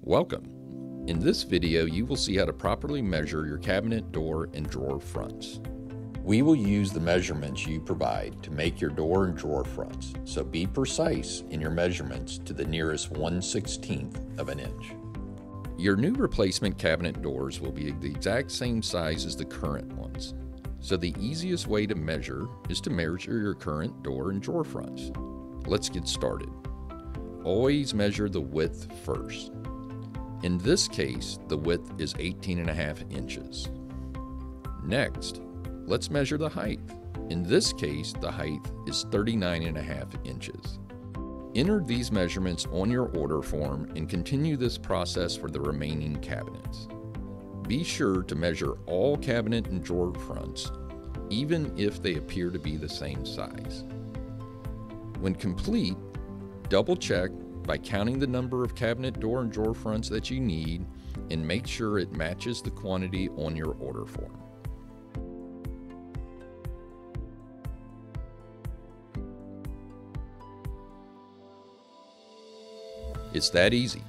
Welcome. In this video, you will see how to properly measure your cabinet, door, and drawer fronts. We will use the measurements you provide to make your door and drawer fronts, so be precise in your measurements to the nearest 1/16th of an inch. Your new replacement cabinet doors will be the exact same size as the current ones, so the easiest way to measure is to measure your current door and drawer fronts. Let's get started. Always measure the width first. In this case, the width is 18.5 inches. Next, let's measure the height. In this case, the height is 39.5 inches. Enter these measurements on your order form and continue this process for the remaining cabinets. Be sure to measure all cabinet and drawer fronts, even if they appear to be the same size. When complete, double check by counting the number of cabinet, door, and drawer fronts that you need and make sure it matches the quantity on your order form. It's that easy.